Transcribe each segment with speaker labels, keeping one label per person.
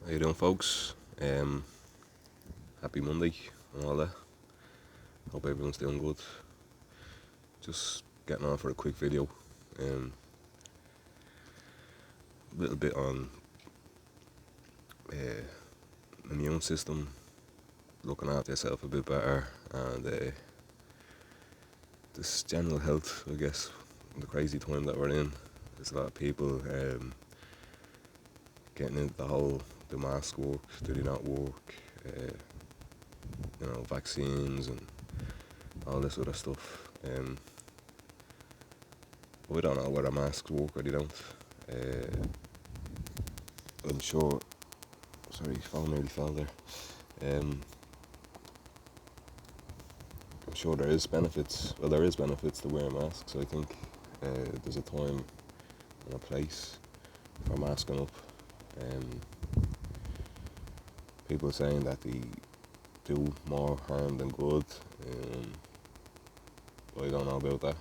Speaker 1: How you doing, folks? Happy Monday and all that. Hope everyone's doing good. Just getting on for a quick video. A little bit on immune system, looking after yourself a bit better, and this general health, I guess, the crazy time that we're in. There's a lot of people getting into the whole, do masks work, do they not work, vaccines and all this other stuff. We don't know whether masks work or they don't. I'm sure. Sorry, phone nearly fell there. I'm sure there is benefits. Well, there is benefits to wearing masks. I think there's a time and a place for masking up. People are saying that they do more harm than good. I don't know about that.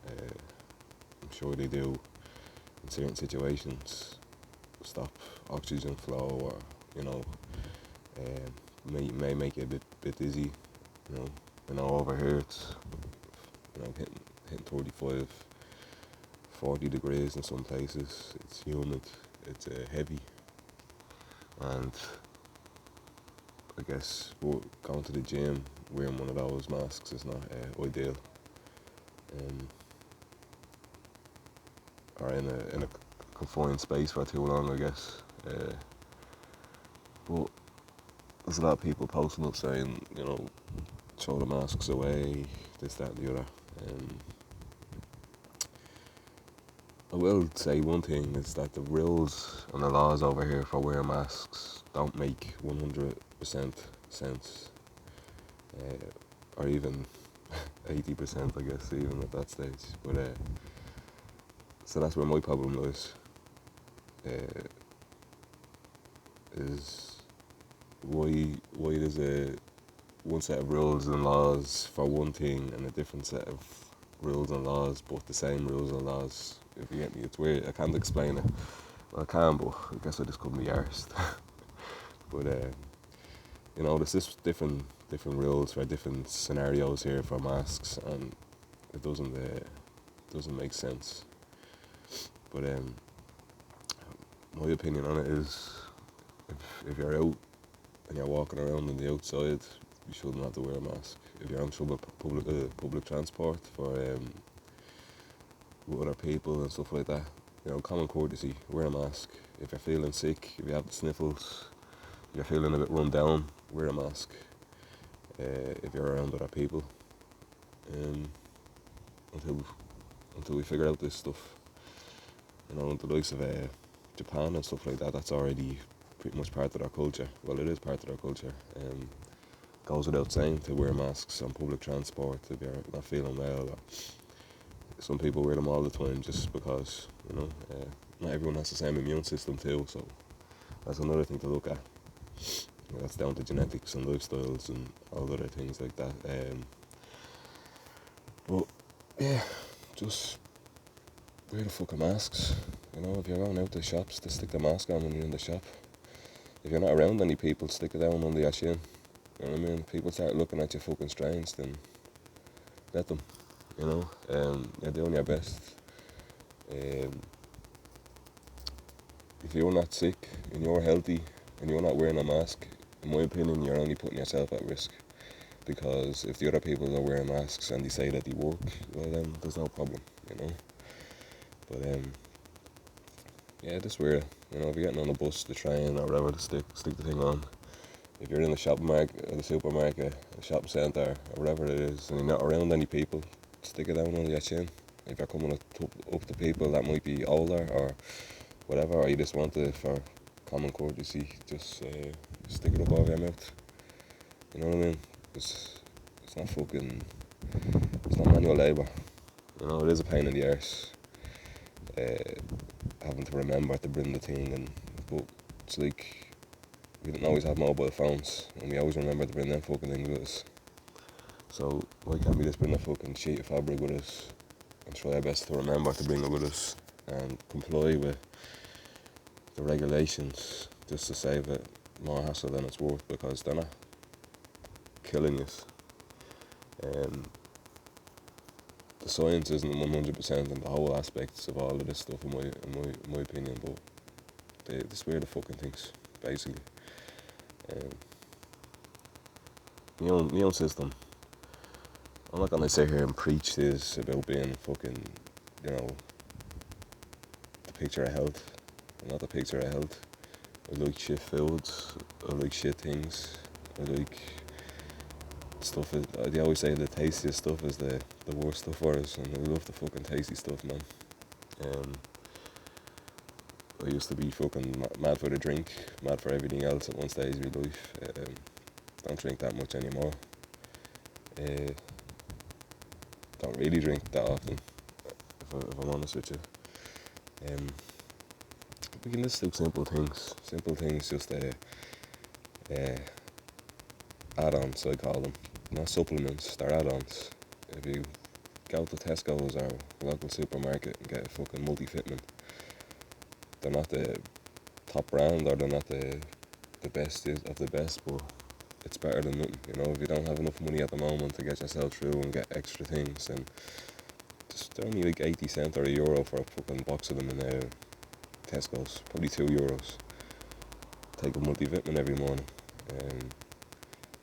Speaker 1: I'm sure they do in certain situations. Stop oxygen flow, or may make you a bit dizzy. Over here it's hitting 35, 40 degrees in some places. It's humid. It's heavy, and I guess going to the gym wearing one of those masks is not ideal. Or in a confined space for too long, I guess. But there's a lot of people posting up saying, throw the masks away, this, that, and the other. I will say one thing is that the rules and the laws over here for wearing masks don't make 100% sense, or even 80%, I guess, even at that stage. But so that's where my problem lies. Is why there's one set of rules and laws for one thing and a different set of rules and laws, but the same rules and laws. If you get me, it's weird. I can't explain it. Well, I can, but I guess I just couldn't be arsed. But there's just different rules for different scenarios here for masks, and it doesn't make sense. But my opinion on it is, if you're out and you're walking around on the outside, you shouldn't have to wear a mask. If you're on public transport for with other people and stuff like that, common courtesy, wear a mask. If you're feeling sick, if you have the sniffles, if you're feeling a bit run down, wear a mask. If you're around other people, until we figure out this stuff, the likes of Japan and stuff like that, that's already pretty much part of their culture. Well, it is part of their culture. Goes without saying to wear masks on public transport if you're not feeling well. Or some people wear them all the time just because, not everyone has the same immune system too, so that's another thing to look at. That's down to genetics and lifestyles and all other things like that. But yeah, just wear the fucking masks. If you're going out to shops, to stick the mask on when you're in the shop. If you're not around any people, stick it down under your chin. You know what I mean? People start looking at you fucking strange, then let them. You're doing your best. If you're not sick and you're healthy and you're not wearing a mask, in my opinion, you're only putting yourself at risk. Because if the other people are wearing masks and they say that they work, well then there's no problem, But just wear it. If you're getting on the bus, the train, or whatever, to stick the thing on. If you're in the shopping market, or the supermarket, the shopping centre, or whatever it is, and you're not around any people, stick it down under your chin. If you're coming up to people that might be older or whatever, or you just want it for common courtesy, just stick it up over your mouth. You know what I mean? It's not manual labour. It is a pain in the arse. Having to remember to bring the thing, but it's like we didn't always have mobile phones, and we always remember to bring them fucking things with us. So why can't we just bring a fucking sheet of fabric with us and try our best to remember to bring it with us and comply with the regulations just to save it more hassle than it's worth, because they're not killing you. The science isn't 100% in the whole aspects of all of this stuff, in my opinion, but they swear the fucking things, basically. My own system. I'm not gonna sit here and preach this about being fucking, you know, the picture of health. I'm not the picture of health. I like shit foods. I like shit things. I like stuff. They always say the tastiest stuff is the worst stuff for us, and I love the fucking tasty stuff, man. I used to be fucking mad for the drink, mad for everything else at one stage of my life. Don't drink that much anymore. Don't really drink that often, if I'm honest with you. We can just do simple things. Simple things, just add-ons, I call them. Not supplements, they're add-ons. If you go to Tesco's or local supermarket and get a fucking multivitamin, they're not the top brand, or they're not the best of the best, but it's better than nothing. You know, if you don't have enough money at the moment to get yourself through and get extra things, then they're only like 80 cents or €1 for a fucking box of them in Tesco's, probably €2. Take a multivitamin every morning, and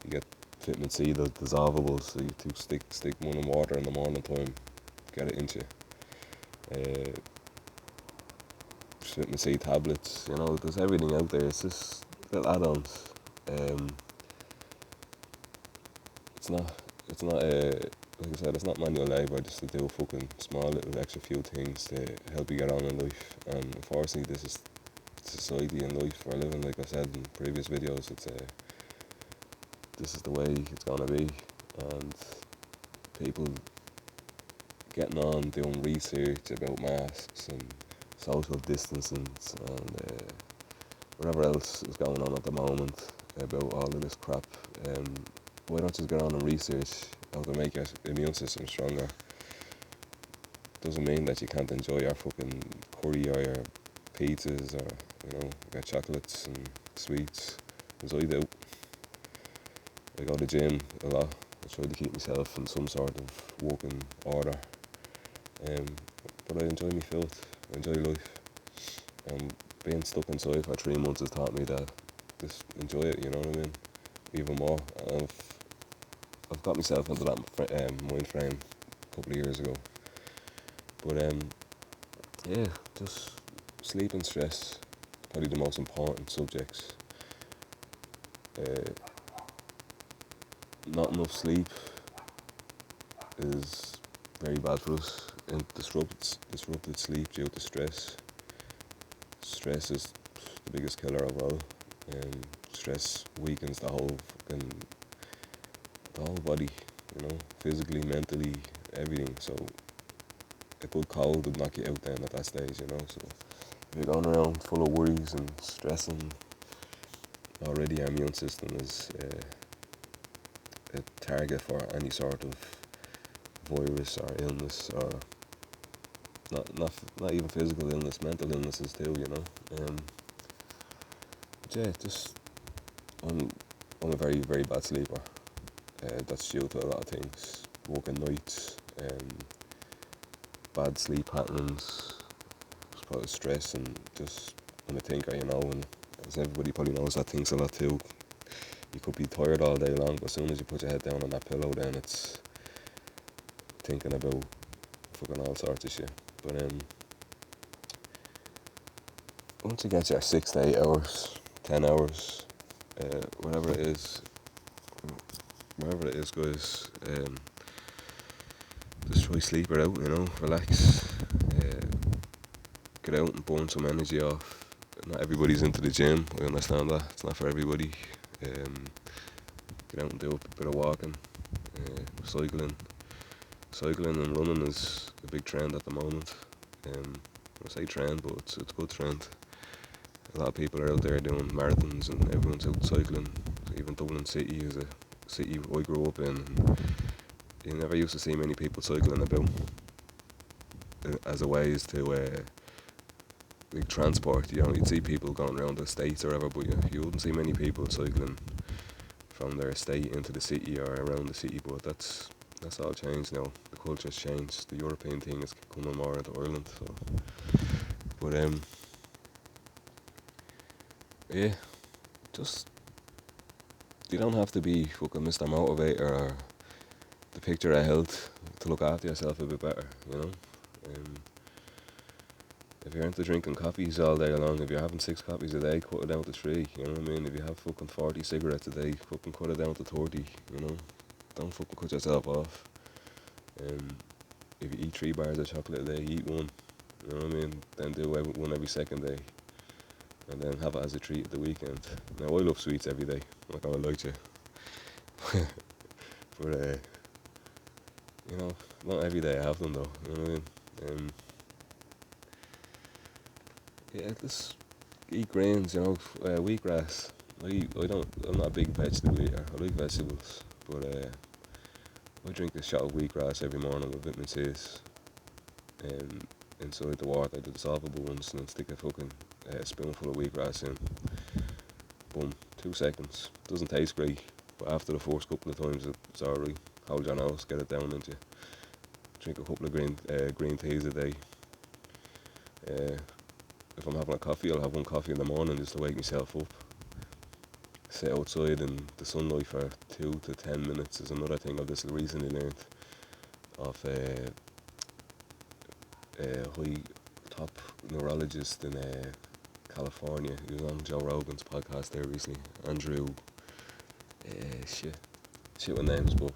Speaker 1: you get vitamin C, the dissolvable, so you stick one in water in the morning time, get it into you. Vitamin C tablets, you know, there's everything out there. It's just little add-ons. It's not like I said, it's not manual labour just to do fucking small little extra few things to help you get on in life. And unfortunately, this is society and life we're living. Like I said in previous videos, this is the way it's gonna be, and people getting on doing research about masks and social distancing and whatever else is going on at the moment about all of this crap. Why don't you get on and research how to make your immune system stronger? Doesn't mean that you can't enjoy your fucking curry or your pizzas or, you know, your chocolates and sweets, as I do. I go to the gym a lot. I try to keep myself in some sort of working order. But I enjoy my filth. I enjoy life. And being stuck inside for 3 months has taught me that just enjoy it, you know what I mean? Even more. I've got myself into that mind frame a couple of years ago. But yeah, just sleep and stress, probably the most important subjects. Not enough sleep is very bad for us, and disrupted sleep due to stress. Stress is the biggest killer of all. Stress weakens the whole body, you know, physically, mentally, everything. So a good cold would knock you out then at that stage, you know. So if you're going around full of worries and stressing, already our immune system is a target for any sort of virus or illness, or not even physical illness, mental illnesses too, you know. Yeah, just I'm a very, very bad sleeper. That's due to a lot of things: working nights, bad sleep patterns, probably stress, and just I'm a thinker, you know. And as everybody probably knows that thinks a lot too. You could be tired all day long, but as soon as you put your head down on that pillow, then it's thinking about fucking all sorts of shit. But once you get your 6 to 8 hours, 10 hours, whatever it is, guys, just try sleep it out, you know, relax, get out and burn some energy off. Not everybody's into the gym, I understand that, it's not for everybody. Get out and do a bit of walking, cycling and running is a big trend at the moment. I say trend, but it's a good trend. A lot of people are out there doing marathons, and everyone's out cycling. Even Dublin City is a city I grew up in, and you never used to see many people cycling about as a ways to like transport. You know, you'd see people going around the estates or whatever, but you wouldn't see many people cycling from their estate into the city or around the city. But that's all changed now. The culture's changed. The European thing is coming more into Ireland. So, but yeah, just you don't have to be fucking Mr. Motivator or the picture of health to look after yourself a bit better. You know. If you're into drinking coffees all day long, if you're having 6 coffees a day, cut it down to 3, you know what I mean? If you have fucking 40 cigarettes a day, fucking cut it down to 30, you know? Don't fucking cut yourself off. If you eat 3 bars of chocolate a day, eat 1, you know what I mean? Then do one every second day, and then have it as a treat at the weekend. Now, I love sweets every day, I'm not gonna lie to you. But, you know, not every day I have them though, you know what I mean? Yeah, just eat grains, you know, wheatgrass. I'm not a big vegetable eater. I like vegetables, but I drink a shot of wheatgrass every morning with vitamin C's. Inside the water, the dissolvable ones, and then stick a fucking spoonful of wheatgrass in. Boom, 2 seconds. Doesn't taste great, but after the first couple of times, it's alright. Hold your nose, get it down into you. Drink a couple of green teas a day. If I'm having a coffee, I'll have 1 coffee in the morning just to wake myself up. Sit outside in the sunlight for 2 to 10 minutes is another thing I've just recently learned of a high top neurologist in California. He was on Joe Rogan's podcast there recently. Andrew, shit with names, but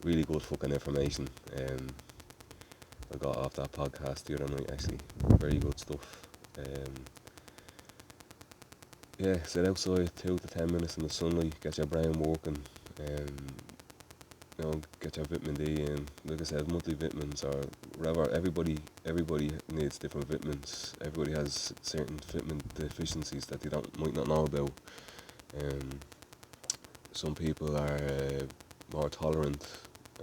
Speaker 1: really good fucking information. I got off that podcast the other night actually. Very good stuff. Yeah, sit outside 2 to 10 minutes in the sunlight, get your brain working, you know, get your vitamin D in. Like I said, multivitamins or whatever. Everybody needs different vitamins. Everybody has certain vitamin deficiencies that they might not know about. Some people are more tolerant,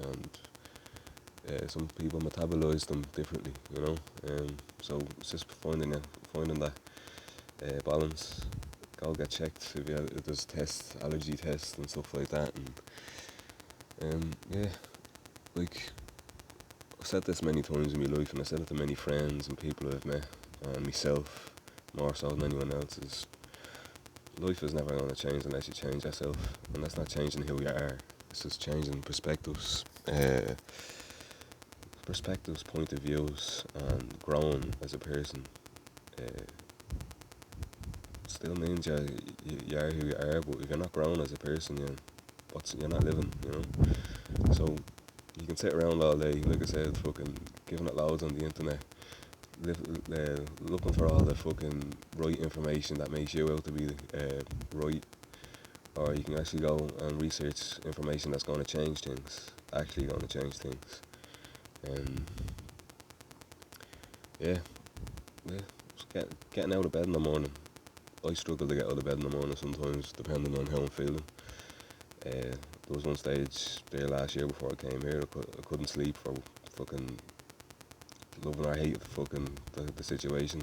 Speaker 1: and some people metabolize them differently. You know, so it's just finding that balance. Go get checked if there's tests, allergy tests and stuff like that, and yeah, like I've said this many times in my life, and I said it to many friends and people I've met, and myself more so than anyone else. Is life is never going to change unless you change yourself, and that's not changing who you are. It's just changing perspectives, point of views, and growing as a person. Still means you are who you are, but if you're not growing as a person, you're not living, you know. So you can sit around all day, like I said, fucking giving it loads on the internet, looking for all the fucking right information that makes you out to be right, or you can actually go and research information that's going to change things, actually going to change things. Yeah, just getting out of bed in the morning. I struggle to get out of bed in the morning sometimes, depending on how I'm feeling. There was one stage there last year before I came here, I couldn't sleep for fucking loving or hating the situation.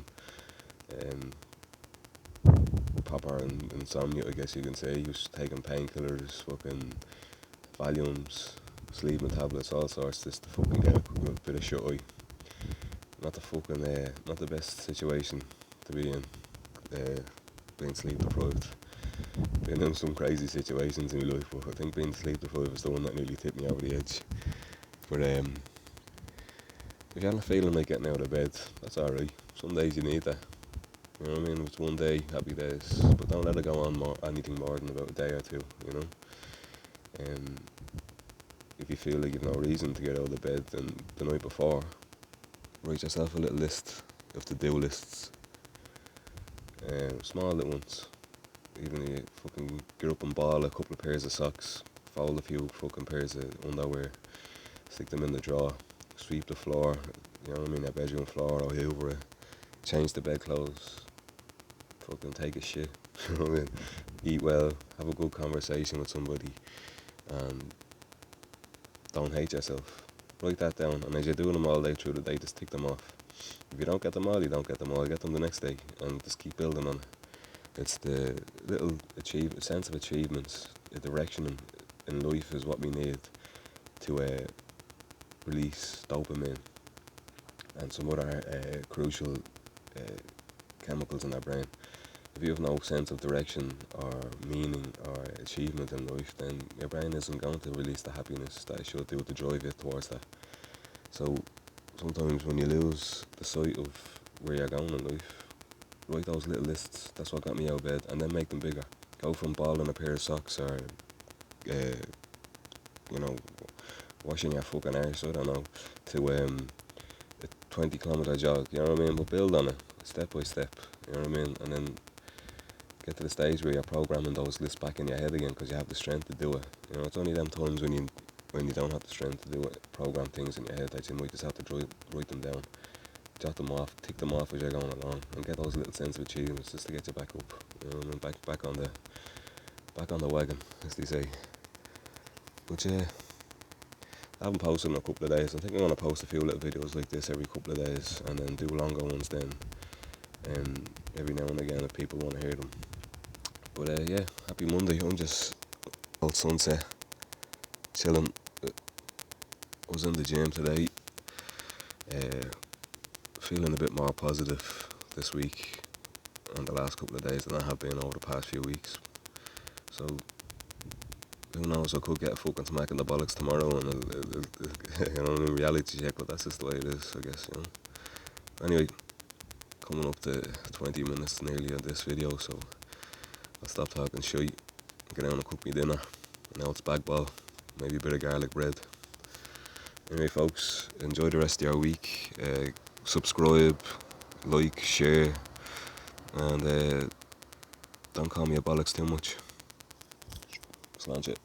Speaker 1: Proper insomnia, I guess you can say. He was taking painkillers, fucking Valiums, sleeping tablets, all sorts, just to fucking get a bit of shut eye. Not the best situation to be in. Being sleep deprived. Been in some crazy situations in my life, but I think being sleep deprived is the one that nearly tipped me over the edge. But if you're not feeling like getting out of bed, that's alright. Some days you need that. You know what I mean? If it's one day, happy days. But don't let it go on anything more than about a day or 2, you know? If you feel like you've no reason to get out of bed, then the night before, write yourself a little list of to-do lists. Small little ones. Even you fucking get up and ball a couple of pairs of socks, fold a few fucking pairs of underwear, stick them in the drawer, sweep the floor, you know what I mean, that bedroom floor, or hoover it, change the bedclothes, fucking take a shit, you know what I mean, eat well, have a good conversation with somebody, and don't hate yourself. Write that down, and as you're doing them all day through the day, just tick them off. If you don't get them all, you don't get them all. Get them the next day and just keep building on it. It's the little sense of achievements, a direction in life is what we need to release dopamine and some other crucial chemicals in our brain. If you have no sense of direction or meaning or achievement in life, then your brain isn't going to release the happiness that it should do to drive you towards that. So sometimes when you lose the sight of where you're going in life, write those little lists. That's what got me out of bed, and then make them bigger. Go from balling a pair of socks or washing your fucking arse, I don't know, to a 20 kilometre jog, you know what I mean? But build on it, step by step, you know what I mean? And then get to the stage where you're programming those lists back in your head again because you have the strength to do it. You know, it's only them times when you don't have the strength to do it, program things in your head, that you might just have to write them down, jot them off, tick them off as you're going along, and get those little sense of achievements just to get you back up, you know what I mean? Back on the wagon, as they say. But yeah, I haven't posted in a couple of days. I think I'm going to post a few little videos like this every couple of days and then do longer ones then. Every now and again if people want to hear them. But yeah, happy Monday. I'm just old sunset, chilling. I was in the gym today, feeling a bit more positive this week and the last couple of days than I have been over the past few weeks. So who knows, I could get a fucking smack in the bollocks tomorrow and a reality check, but that's just the way it is, I guess, you know. Anyway, coming up to 20 minutes nearly on this video, so I'll stop talking shit, get down and cook me dinner. Now it's back ball, maybe a bit of garlic bread. Anyway folks, enjoy the rest of your week. Subscribe, like, share, and don't call me a bollocks too much. Slant it.